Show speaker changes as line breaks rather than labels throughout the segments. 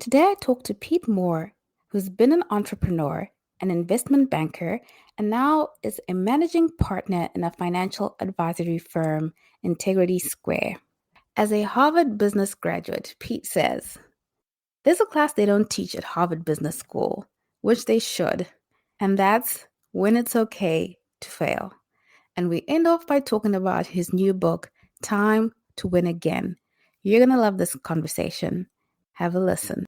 Today I talked to Pete Moore, who's been an entrepreneur, an investment banker, and now is a managing partner in a financial advisory firm, Integrity Square. As a Harvard Business graduate, Pete says, there's a class they don't teach at Harvard Business School, which they should, and that's when it's okay to fail. And we end off by talking about his new book, Time to Win Again. You're going to love this conversation. Have a listen.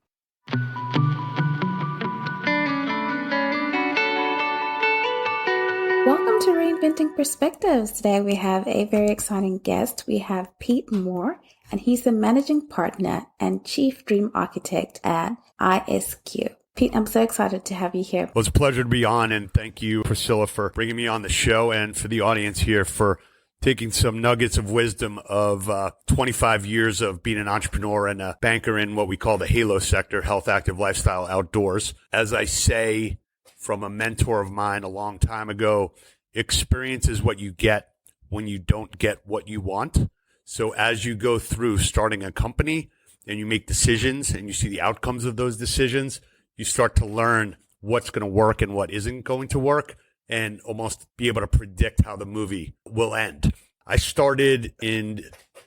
Welcome to Reinventing Perspectives. Today we have a very exciting guest. We have Pete Moore, and he's the managing partner and chief dream architect at ISQ. Pete, I'm so excited to have you here.
Well, it's a pleasure to be on, and thank you, Priscilla, for bringing me on the show, and for the audience here for taking some nuggets of wisdom of 25 years of being an entrepreneur and a banker in what we call the HALO sector, health, active, lifestyle, outdoors. As I say from a mentor of mine a long time ago, experience is what you get when you don't get what you want. So as you go through starting a company and you make decisions and you see the outcomes of those decisions, you start to learn what's going to work and what isn't going to work, and almost be able to predict how the movie will end. I started in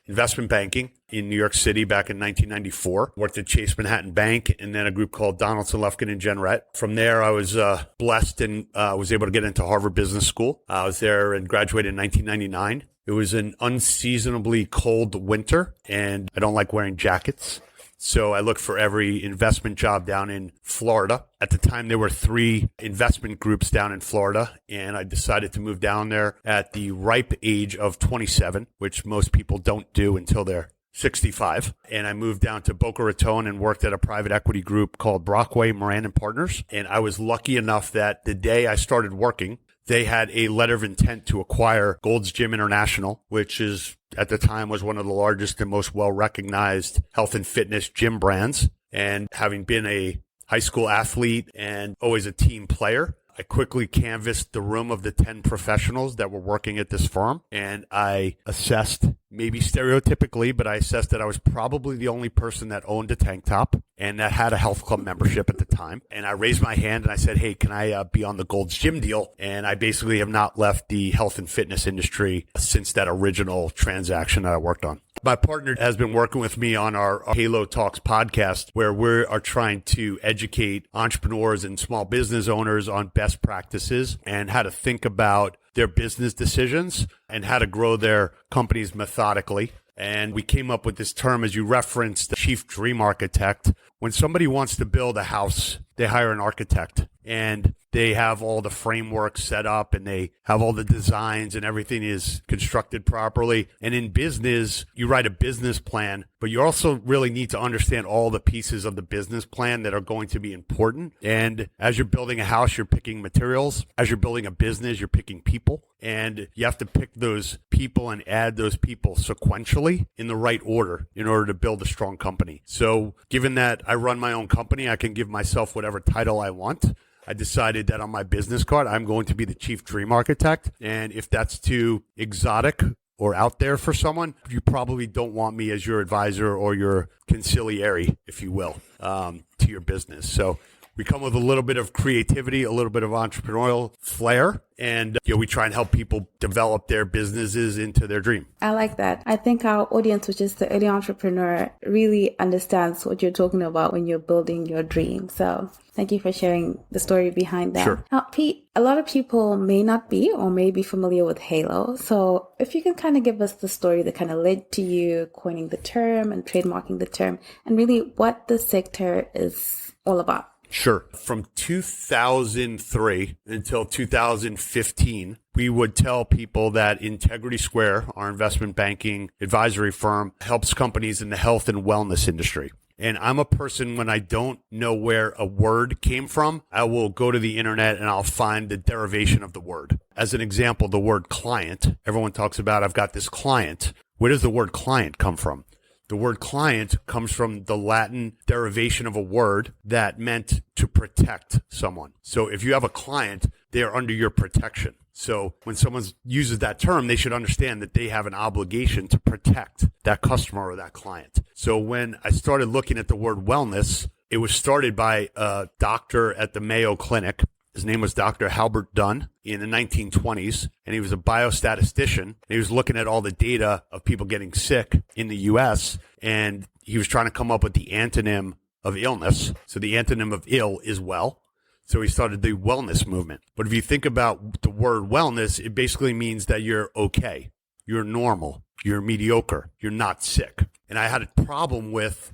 investment banking in New York City back in 1994, worked at Chase Manhattan Bank, and then a group called Donaldson, Lufkin, and Jenrette. From there, I was blessed and was able to get into Harvard Business School. I was there and graduated in 1999. It was an unseasonably cold winter, and I don't like wearing jackets. So I looked for every investment job down in Florida. At the time, there were 3 investment groups down in Florida, and I decided to move down there at the ripe age of 27, which most people don't do until they're 65. And I moved down to Boca Raton and worked at a private equity group called Brockway, Moran and Partners. And I was lucky enough that the day I started working, they had a letter of intent to acquire Gold's Gym International, which is at the time was one of the largest and most well-recognized health and fitness gym brands. And having been a high school athlete and always a team player, I quickly canvassed the room of the 10 professionals that were working at this firm. And I assessed, maybe stereotypically, but I assessed that I was probably the only person that owned a tank top and that had a health club membership at the time. And I raised my hand and I said, hey, can I be on the Gold's Gym deal? And I basically have not left the health and fitness industry since that original transaction that I worked on. My partner has been working with me on our Halo Talks podcast, where we are trying to educate entrepreneurs and small business owners on best practices and how to think about their business decisions and how to grow their companies methodically. And we came up with this term, as you referenced, the chief dream architect. When somebody wants to build a house, they hire an architect, and they have all the framework set up and they have all the designs and everything is constructed properly. And in business, you write a business plan, but you also really need to understand all the pieces of the business plan that are going to be important. And as you're building a house, you're picking materials. As you're building a business, you're picking people. And you have to pick those people and add those people sequentially in the right order in order to build a strong company. So given that I run my own company, I can give myself whatever title I want. I decided that on my business card, I'm going to be the chief dream architect. And if that's too exotic or out there for someone, you probably don't want me as your advisor or your consigliere, if you will, to your business. So we come with a little bit of creativity, a little bit of entrepreneurial flair, and we try and help people develop their businesses into their dream.
I like that. I think our audience, which is the early entrepreneur, really understands what you're talking about when you're building your dream. So thank you for sharing the story behind that.
Sure.
Now, Pete, a lot of people may not be or may be familiar with Halo. So if you can kind of give us the story that kind of led to you coining the term and trademarking the term, and really what the sector is all about.
Sure. From 2003 until 2015, we would tell people that Integrity Square, our investment banking advisory firm, helps companies in the health and wellness industry. And I'm a person, when I don't know where a word came from, I will go to the internet and I'll find the derivation of the word. As an example, the word client. Everyone talks about, I've got this client. Where does the word client come from? The word client comes from the Latin derivation of a word that meant to protect someone. So if you have a client, they are under your protection. So when someone uses that term, they should understand that they have an obligation to protect that customer or that client. So when I started looking at the word wellness, It was started by a doctor at the Mayo Clinic. His name was Dr. Halbert Dunn in the 1920s, and he was a biostatistician. And he was looking at all the data of people getting sick in the U.S., and he was trying to come up with the antonym of illness. So the antonym of ill is well. So he started the wellness movement. But if you think about the word wellness, it basically means that you're okay, you're normal, you're mediocre, you're not sick. And I had a problem with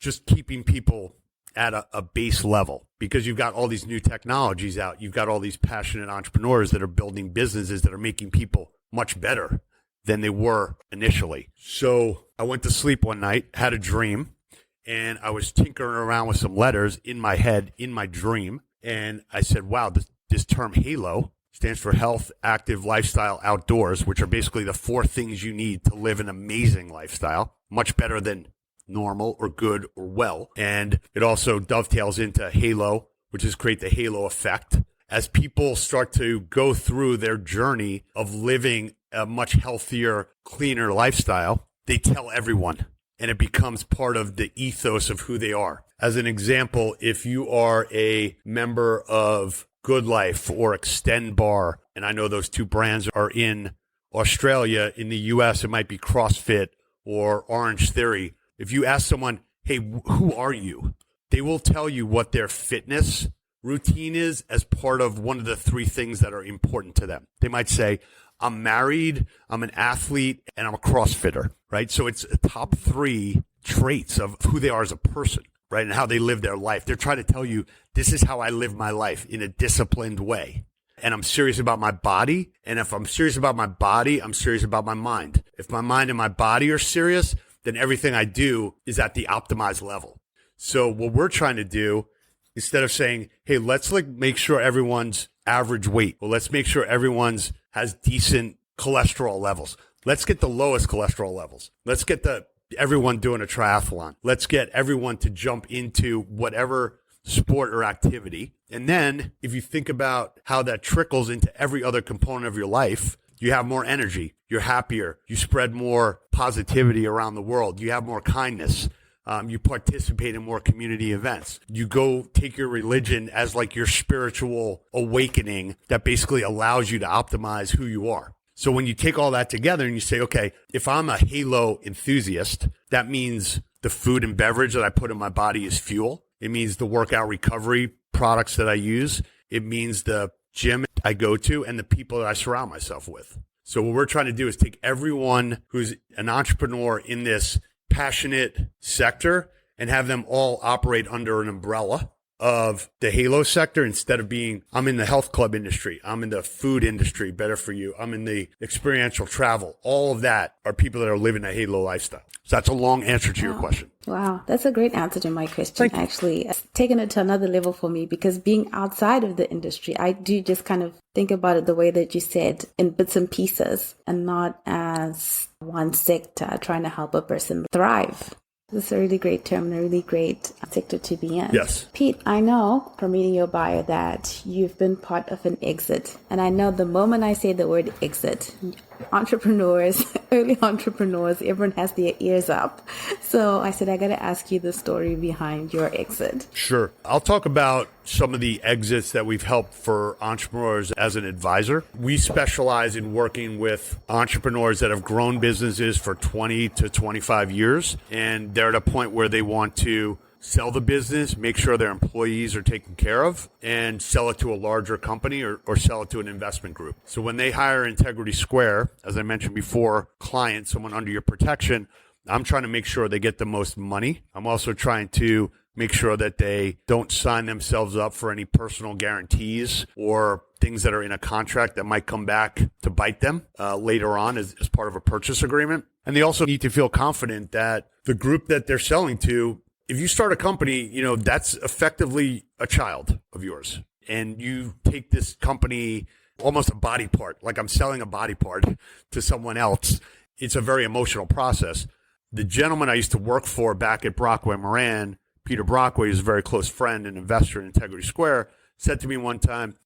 just keeping people at a base level, because you've got all these new technologies out. You've got all these passionate entrepreneurs that are building businesses that are making people much better than they were initially. So I went to sleep one night, had a dream, and I was tinkering around with some letters in my head in my dream. And I said, wow, this term HALO stands for Health, Active, Lifestyle, Outdoors, which are basically the 4 things you need to live an amazing lifestyle, much better than normal or good or well. And it also dovetails into halo, which is create the halo effect. As people start to go through their journey of living a much healthier, cleaner lifestyle, they tell everyone, and it becomes part of the ethos of who they are. As an example, if you are a member of Good Life or XTEND Bar, and I know those 2 brands are in Australia, in the US, it might be CrossFit or Orange Theory. If you ask someone, hey, who are you? They will tell you what their fitness routine is as part of one of the 3 things that are important to them. They might say, I'm married, I'm an athlete, and I'm a CrossFitter, right? So it's top 3 traits of who they are as a person, right? And how they live their life. They're trying to tell you, this is how I live my life in a disciplined way. And I'm serious about my body. And if I'm serious about my body, I'm serious about my mind. If my mind and my body are serious, then everything I do is at the optimized level. So what we're trying to do, instead of saying, hey, let's make sure everyone's average weight. Well, let's make sure everyone's has decent cholesterol levels. Let's get the lowest cholesterol levels. Let's get everyone doing a triathlon. Let's get everyone to jump into whatever sport or activity. And then if you think about how that trickles into every other component of your life, you have more energy, you're happier, you spread more positivity around the world, you have more kindness, you participate in more community events. You go take your religion as like your spiritual awakening that basically allows you to optimize who you are. So when you take all that together and you say, okay, if I'm a halo enthusiast, that means the food and beverage that I put in my body is fuel. It means the workout recovery products that I use. It means the gym I go to and the people that I surround myself with. So what we're trying to do is take everyone who's an entrepreneur in this passionate sector and have them all operate under an umbrella of the halo sector, instead of being, I'm in the health club industry, I'm in the food industry, better for you, I'm in the experiential travel. All of that are people that are living a halo lifestyle. So that's a long answer to your question.
Wow, that's a great answer to my question. Actually, it's taken it to another level for me, because being outside of the industry, I do just kind of think about it the way that you said, in bits and pieces, and not as one sector trying to help a person thrive. This is a really great term and a really great sector to be in.
Yes.
Pete, I know from reading your bio that you've been part of an exit. And I know the moment I say the word exit, entrepreneurs, early entrepreneurs, everyone has their ears up. So I said, I got to ask you the story behind your exit.
Sure. I'll talk about some of the exits that we've helped for entrepreneurs as an advisor. We specialize in working with entrepreneurs that have grown businesses for 20 to 25 years, and they're at a point where they want to sell the business, make sure their employees are taken care of, and sell it to a larger company or sell it to an investment group. So when they hire Integrity Square, as I mentioned before, client, someone under your protection, I'm trying to make sure they get the most money. I'm also trying to make sure that they don't sign themselves up for any personal guarantees or things that are in a contract that might come back to bite them later on as part of a purchase agreement. And they also need to feel confident that the group that they're selling to, if you start a company, that's effectively a child of yours. And you take this company almost a body part, like I'm selling a body part to someone else. It's a very emotional process. The gentleman I used to work for back at Brockway Moran, Peter Brockway, who's a very close friend and investor in Integrity Square, said to me one time,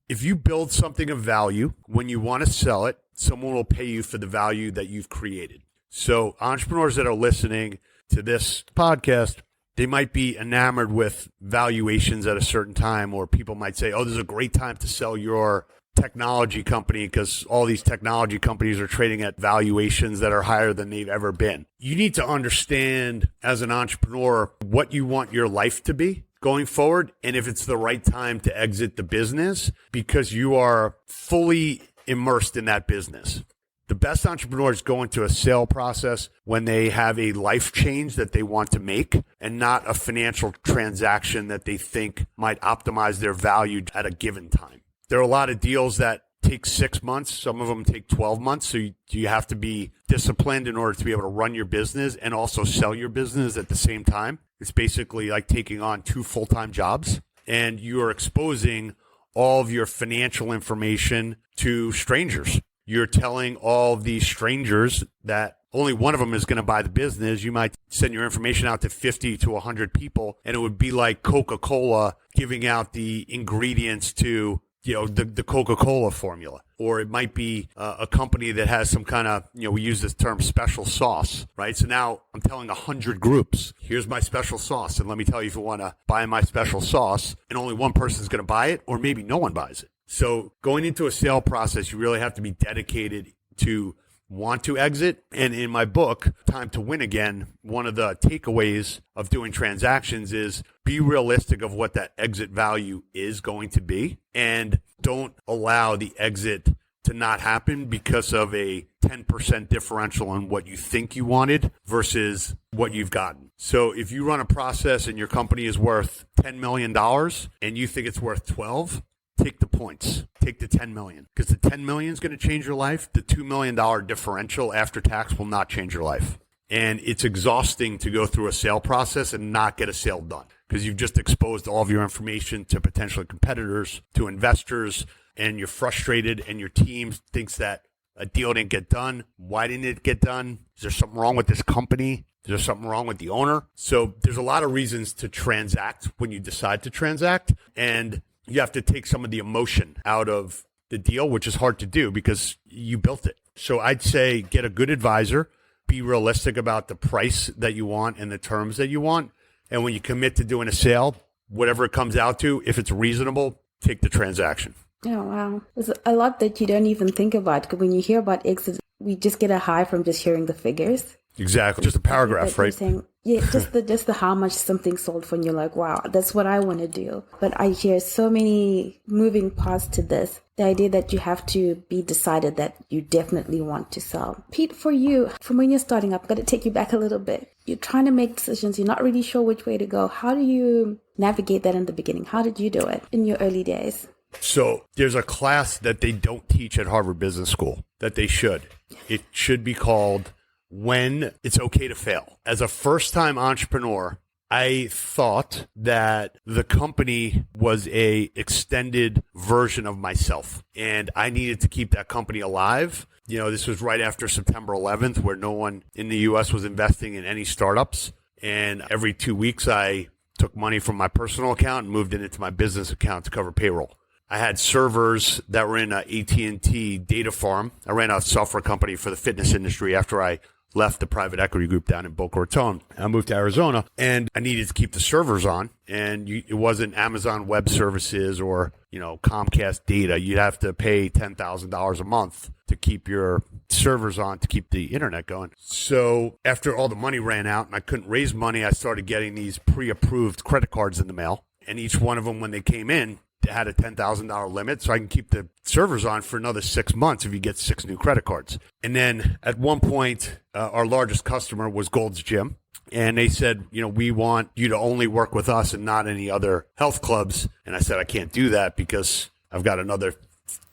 if you build something of value, when you want to sell it, someone will pay you for the value that you've created. So entrepreneurs that are listening to this podcast, they might be enamored with valuations at a certain time, or people might say, oh, this is a great time to sell your technology company because all these technology companies are trading at valuations that are higher than they've ever been. You need to understand as an entrepreneur what you want your life to be going forward, and if it's the right time to exit the business because you are fully immersed in that business. The best entrepreneurs go into a sale process when they have a life change that they want to make and not a financial transaction that they think might optimize their value at a given time. There are a lot of deals that take 6 months. Some of them take 12 months. So you have to be disciplined in order to be able to run your business and also sell your business at the same time. It's basically like taking on 2 full-time jobs, and you are exposing all of your financial information to strangers. You're telling all of these strangers that only one of them is going to buy the business. You might send your information out to 50 to 100 people, and it would be like Coca-Cola giving out the ingredients to the Coca-Cola formula. Or it might be a company that has some kind of, we use this term special sauce, right? So now I'm telling 100 groups, here's my special sauce. And let me tell you if you want to buy my special sauce, and only one person is going to buy it, or maybe no one buys it. So going into a sale process, you really have to be dedicated to want to exit. And in my book, Time to Win Again, one of the takeaways of doing transactions is be realistic of what that exit value is going to be, and don't allow the exit to not happen because of a 10% differential on what you think you wanted versus what you've gotten. So if you run a process and your company is worth $10 million and you think it's worth 12, take the points, take the 10 million, because the 10 million is going to change your life. The $2 million differential after tax will not change your life. And it's exhausting to go through a sale process and not get a sale done because you've just exposed all of your information to potential competitors, to investors, and you're frustrated and your team thinks that a deal didn't get done. Why didn't it get done? Is there something wrong with this company? Is there something wrong with the owner? So there's a lot of reasons to transact when you decide to transact, and you have to take some of the emotion out of the deal, which is hard to do because you built it. So I'd say get a good advisor, be realistic about the price that you want and the terms that you want. And when you commit to doing a sale, whatever it comes out to, if it's reasonable, take the transaction.
Oh, wow. There's a lot that you don't even think about. Because when you hear about exits, we just get a high from just hearing the figures.
Exactly. Just a paragraph, right?
Saying, yeah, just the how much something sold for, and you're like, wow, that's what I want to do. But I hear so many moving parts to this. The idea that you have to be decided that you definitely want to sell. Pete, for you, from when you're starting up, I've got to take you back a little bit. You're trying to make decisions. You're not really sure which way to go. How do you navigate that in the beginning? How did you do it in your early days?
So there's a class that they don't teach at Harvard Business School that they should. It should be called When It's Okay to Fail. As a first-time entrepreneur, I thought that the company was a extended version of myself, and I needed to keep that company alive. This was right after September 11th, where no one in the U.S. was investing in any startups. And every 2 weeks, I took money from my personal account and moved it into my business account to cover payroll. I had servers that were in a AT&T data farm. I ran a software company for the fitness industry after I left the private equity group down in Boca Raton. I moved to Arizona, and I needed to keep the servers on. And it wasn't Amazon Web Services or, Comcast data. You'd have to pay $10,000 a month to keep your servers on, to keep the internet going. So after all the money ran out and I couldn't raise money, I started getting these pre-approved credit cards in the mail. And each one of them, when they came in, they had a $10,000 limit, so I can keep the servers on for another 6 months if you get 6 new credit cards. And then at one point, our largest customer was Gold's Gym. And they said, we want you to only work with us and not any other health clubs. And I said, I can't do that because I've got another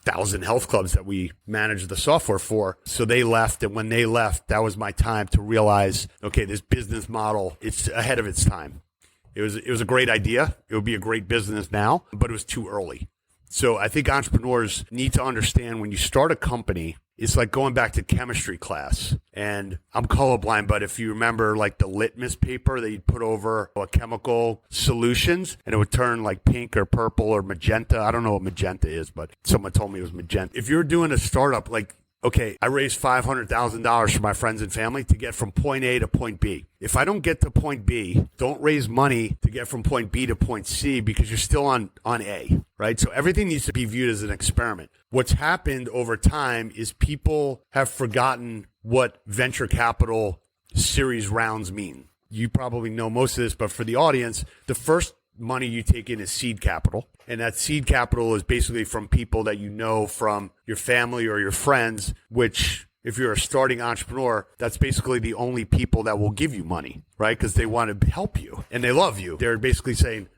1,000 health clubs that we manage the software for. So they left. And when they left, that was my time to realize, okay, this business model, it's ahead of its time. It was a great idea. It would be a great business now, but it was too early. So I think entrepreneurs need to understand when you start a company, it's like going back to chemistry class. And I'm colorblind, but if you remember like the litmus paper that you'd put over a chemical solutions and it would turn like pink or purple or magenta. I don't know what magenta is, but someone told me it was magenta. If you're doing a startup, like okay, I raised $500,000 for my friends and family to get from point A to point B. If I don't get to point B, don't raise money to get from point B to point C because you're still on A, right? So everything needs to be viewed as an experiment. What's happened over time is people have forgotten what venture capital series rounds mean. You probably know most of this, but for the audience, the first money you take in is seed capital. And that seed capital is basically from people that you know from your family or your friends, which if you're a starting entrepreneur, that's basically the only people that will give you money, right? Because they want to help you and they love you. They're basically saying,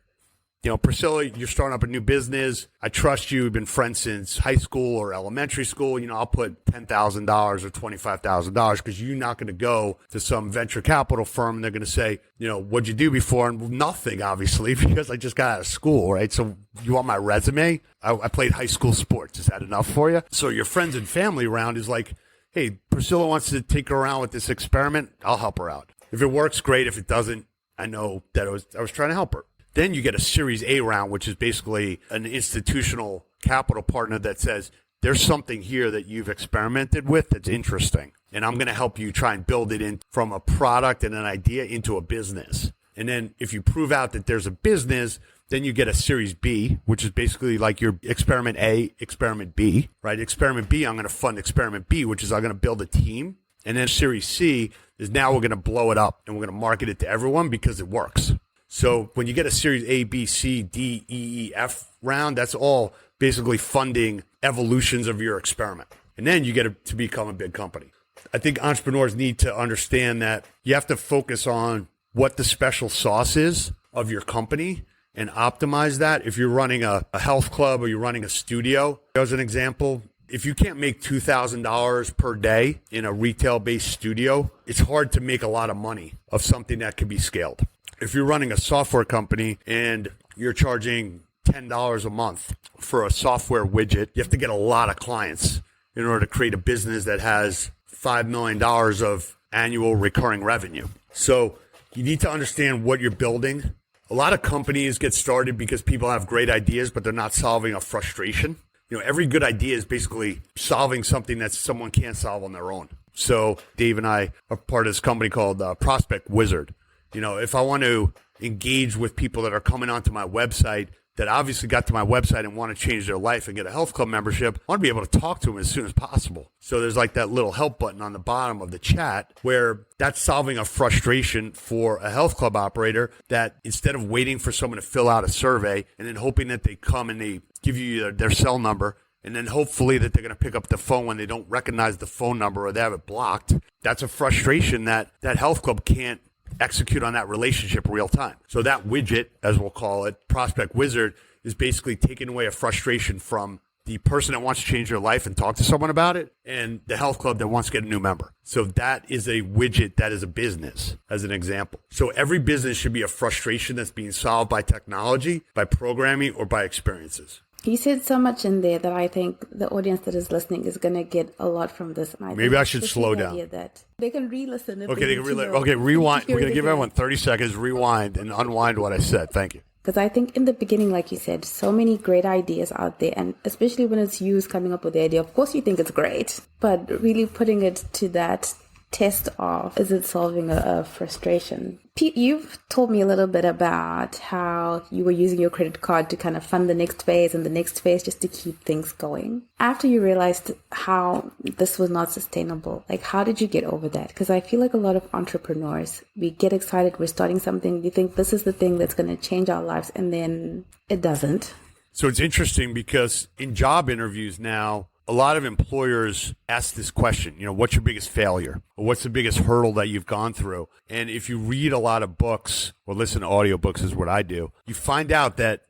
Priscilla, you're starting up a new business. I trust you. We've been friends since high school or elementary school. I'll put $10,000 or $25,000 because you're not going to go to some venture capital firm and they're going to say, what'd you do before? And nothing, obviously, because I just got out of school, right? So you want my resume? I played high school sports. Is that enough for you? So your friends and family around is like, hey, Priscilla wants to take her around with this experiment. I'll help her out. If it works, great. If it doesn't, I know that I was trying to help her. Then you get a Series A round, which is basically an institutional capital partner that says, there's something here that you've experimented with that's interesting. And I'm going to help you try and build it in from a product and an idea into a business. And then if you prove out that there's a business, then you get a Series B, which is basically like your experiment A, experiment B, right? Experiment B, I'm going to fund experiment B, which is I'm going to build a team. And then Series C is now we're going to blow it up and we're going to market it to everyone because it works. So when you get a Series A, B, C, D, E, F round, that's all basically funding evolutions of your experiment. And then you get to become a big company. I think entrepreneurs need to understand that you have to focus on what the special sauce is of your company and optimize that. If you're running a health club or you're running a studio, as an example, if you can't make $2,000 per day in a retail-based studio, it's hard to make a lot of money of something that can be scaled. If you're running a software company and you're charging $10 a month for a software widget, you have to get a lot of clients in order to create a business that has $5 million of annual recurring revenue. So you need to understand what you're building. A lot of companies get started because people have great ideas, but they're not solving a frustration. Every good idea is basically solving something that someone can't solve on their own. So Dave and I are part of this company called Prospect Wizard. If I want to engage with people that are coming onto my website that obviously got to my website and want to change their life and get a health club membership, I want to be able to talk to them as soon as possible. So there's like that little help button on the bottom of the chat where that's solving a frustration for a health club operator that instead of waiting for someone to fill out a survey and then hoping that they come and they give you their cell number and then hopefully that they're going to pick up the phone when they don't recognize the phone number or they have it blocked, that's a frustration that health club can't execute on that relationship real time. So that widget, as we'll call it, Prospect Wizard, is basically taking away a frustration from the person that wants to change their life and talk to someone about it and the health club that wants to get a new member. So that is a widget that is a business, as an example. So every business should be a frustration that's being solved by technology, by programming, or by experiences.
You said so much in there that I think the audience that is listening is going to get a lot from this. And
Maybe I should slow down.
That they can re-listen.
Okay, they can okay, rewind. We're going to give everyone 30 seconds, rewind, and unwind what I said. Thank you.
Because I think in the beginning, like you said, so many great ideas out there. And especially when it's you coming up with the idea, of course you think it's great. But really putting it to that test of, is it solving a frustration? Pete, you've told me a little bit about how you were using your credit card to kind of fund the next phase and the next phase just to keep things going. After you realized how this was not sustainable, like how did you get over that? Because I feel like a lot of entrepreneurs, we get excited, we're starting something, we think this is the thing that's going to change our lives, and then it doesn't.
So it's interesting because in job interviews now, a lot of employers ask this question, what's your biggest failure? Or what's the biggest hurdle that you've gone through? And if you read a lot of books or listen to audiobooks is what I do, you find out that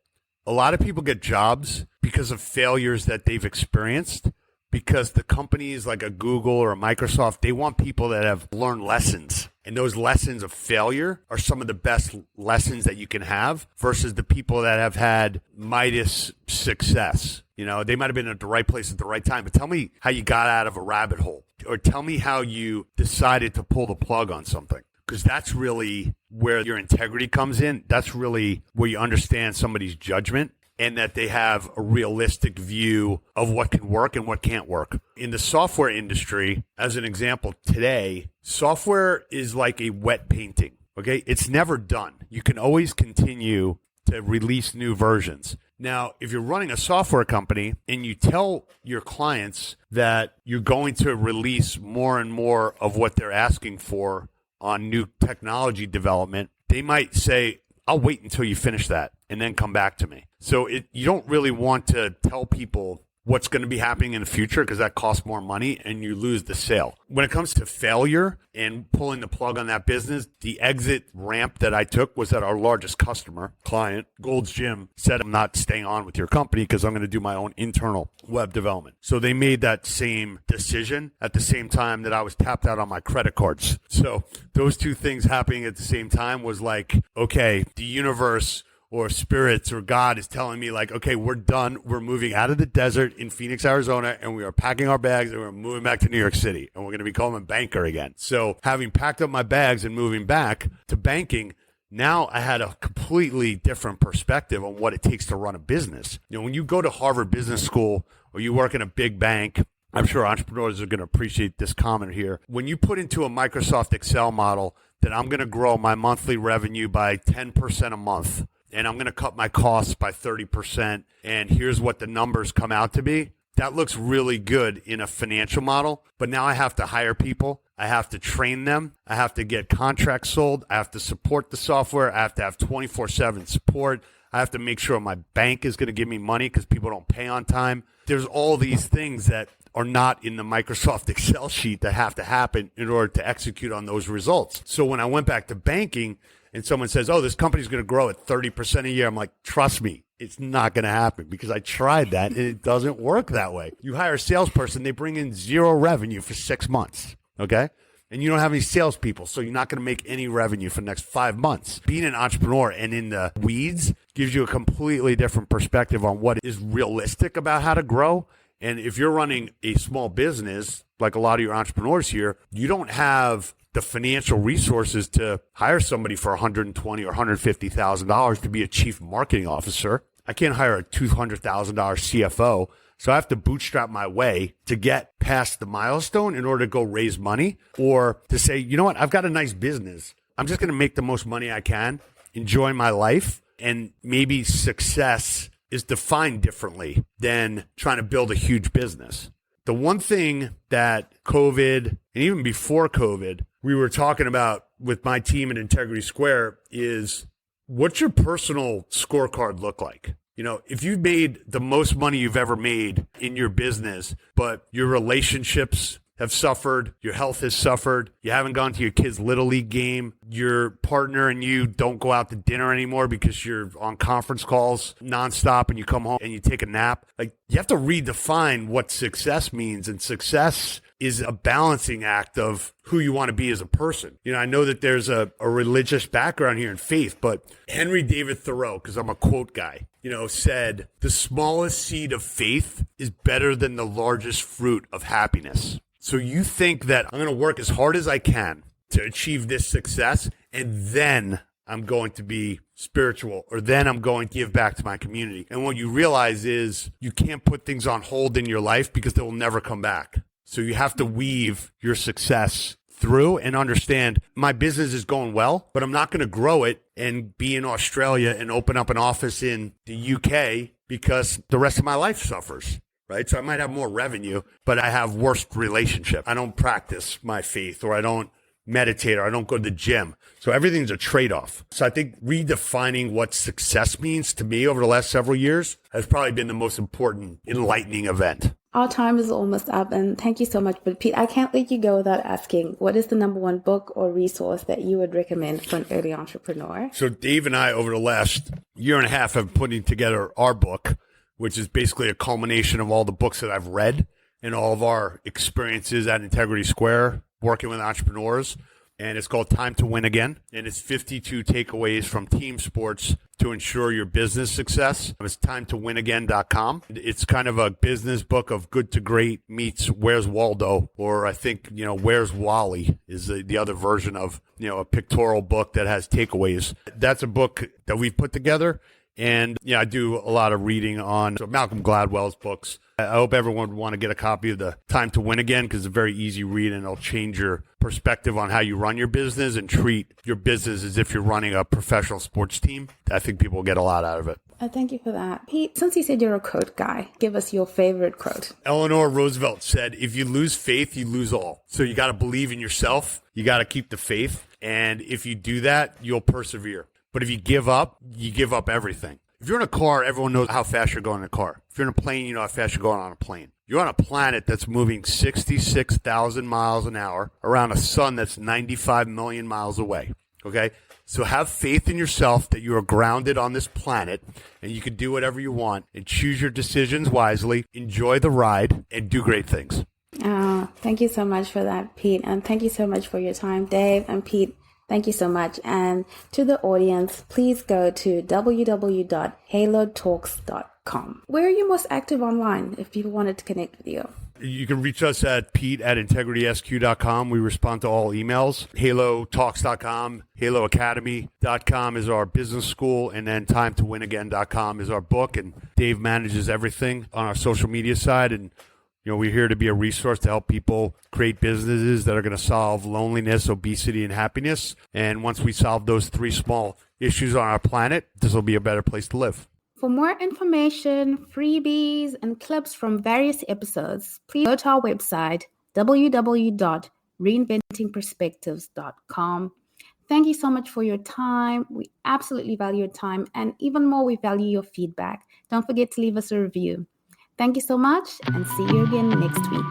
a lot of people get jobs because of failures that they've experienced, because the companies like a Google or a Microsoft, they want people that have learned lessons. And those lessons of failure are some of the best lessons that you can have versus the people that have had Midas success. They might have been at the right place at the right time, but tell me how you got out of a rabbit hole, or tell me how you decided to pull the plug on something, because that's really where your integrity comes in. That's really where you understand somebody's judgment. and that they have a realistic view of what can work and what can't work. In the software industry, as an example, today, software is like a wet painting. Okay, it's never done. You can always continue to release new versions. Now, if you're running a software company and you tell your clients that you're going to release more and more of what they're asking for on new technology development, they might say, I'll wait until you finish that and then come back to me. So you don't really want to tell people what's going to be happening in the future because that costs more money and you lose the sale. When it comes to failure and pulling the plug on that business, the exit ramp that I took was that our largest client, Gold's Gym, said, I'm not staying on with your company because I'm going to do my own internal web development. So they made that same decision at the same time that I was tapped out on my credit cards. So those two things happening at the same time was like, okay, the universe or spirits or God is telling me like, okay, we're done. We're moving out of the desert in Phoenix, Arizona, and we are packing our bags and we're moving back to New York City and we're going to become a banker again. So having packed up my bags and moving back to banking, now I had a completely different perspective on what it takes to run a business. You know, when you go to Harvard Business School or you work in a big bank, I'm sure entrepreneurs are going to appreciate this comment here. When you put into a Microsoft Excel model that I'm going to grow my monthly revenue by 10% a month, and I'm going to cut my costs by 30%, and here's what the numbers come out to be. That looks really good in a financial model, but now I have to hire people. I have to train them. I have to get contracts sold. I have to support the software. I have to have 24/7 support. I have to make sure my bank is going to give me money because people don't pay on time. There's all these things that are not in the Microsoft Excel sheet that have to happen in order to execute on those results. So when I went back to banking, and someone says, oh, this company's going to grow at 30% a year, I'm like, trust me, it's not going to happen because I tried that and it doesn't work that way. You hire a salesperson, they bring in zero revenue for 6 months, okay? And you don't have any salespeople, so you're not going to make any revenue for the next 5 months. Being an entrepreneur and in the weeds gives you a completely different perspective on what is realistic about how to grow. And if you're running a small business, like a lot of your entrepreneurs here, you don't have the financial resources to hire somebody for $120,000 or $150,000 to be a chief marketing officer. I can't hire a $200,000 CFO. So I have to bootstrap my way to get past the milestone in order to go raise money, or to say, you know what, I've got a nice business. I'm just going to make the most money I can, enjoy my life, and maybe success is defined differently than trying to build a huge business. The one thing that COVID, and even before COVID, we were talking about with my team at Integrity Square is, what's your personal scorecard look like? You know, if you've made the most money you've ever made in your business, but your relationships have suffered, your health has suffered, you haven't gone to your kid's Little League game, your partner and you don't go out to dinner anymore because you're on conference calls nonstop and you come home and you take a nap. Like, you have to redefine what success means, and success is a balancing act of who you want to be as a person. You know, I know that there's a religious background here in faith, but Henry David Thoreau, because I'm a quote guy, you know, said, the smallest seed of faith is better than the largest fruit of happiness. So you think that I'm going to work as hard as I can to achieve this success, and then I'm going to be spiritual, or then I'm going to give back to my community. And what you realize is you can't put things on hold in your life because they will never come back. So you have to weave your success through and understand, my business is going well, but I'm not going to grow it and be in Australia and open up an office in the UK because the rest of my life suffers. Right? So I might have more revenue, but I have worse relationship. I don't practice my faith, or I don't meditate, or I don't go to the gym. So everything's a trade-off. So I think redefining what success means to me over the last several years has probably been the most important enlightening event.
Our time is almost up, and thank you so much. But Pete, I can't let you go without asking, what is the number one book or resource that you would recommend for an early entrepreneur?
So Dave and I, over the last year and a half, have putting together our book, which is basically a culmination of all the books that I've read and all of our experiences at Integrity Square working with entrepreneurs. And it's called Time to Win Again. And it's 52 takeaways from team sports to ensure your business success. It's timetowinagain.com. It's kind of a business book of good to great meets Where's Waldo, or I think, you know, Where's Wally is the other version of, you know, a pictorial book that has takeaways. That's a book that we've put together. And I do a lot of reading on Malcolm Gladwell's books. I hope everyone would want to get a copy of the Time to Win Again, because it's a very easy read and it'll change your perspective on how you run your business and treat your business as if you're running a professional sports team. I think people will get a lot out of it.
Thank you for that. Pete, since you said you're a quote guy, give us your favorite quote.
Eleanor Roosevelt said, if you lose faith, you lose all. So you got to believe in yourself. You got to keep the faith. And if you do that, you'll persevere. But if you give up everything. If you're in a car, everyone knows how fast you're going in a car. If you're in a plane, you know how fast you're going on a plane. You're on a planet that's moving 66,000 miles an hour around a sun that's 95 million miles away. Okay? So have faith in yourself that you are grounded on this planet and you can do whatever you want and choose your decisions wisely, enjoy the ride, and do great things.
Thank you so much for that, Pete. And thank you so much for your time, Dave and Pete. Thank you so much. And to the audience, please go to www.halotalks.com. Where are you most active online if people wanted to connect with you?
You can reach us at pete@integritysq.com. We respond to all emails. HaloTalks.com, HaloAcademy.com is our business school, and then TimeToWinAgain.com is our book. And Dave manages everything on our social media side. And we're here to be a resource to help people create businesses that are going to solve loneliness, obesity, and happiness. And once we solve those three small issues on our planet, this will be a better place to live.
For more information, freebies, and clips from various episodes, please go to our website, www.reinventingperspectives.com. Thank you so much for your time. We absolutely value your time. And even more, we value your feedback. Don't forget to leave us a review. Thank you so much, and see you again next week.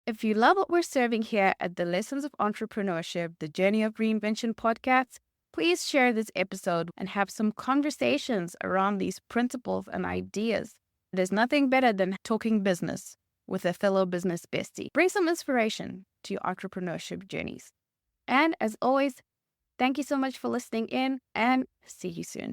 If you love what we're serving here at the Lessons of Entrepreneurship, the Journey of Reinvention podcast, please share this episode and have some conversations around these principles and ideas. There's nothing better than talking business with a fellow business bestie. Bring some inspiration to your entrepreneurship journeys. And as always, thank you so much for listening in, and see you soon.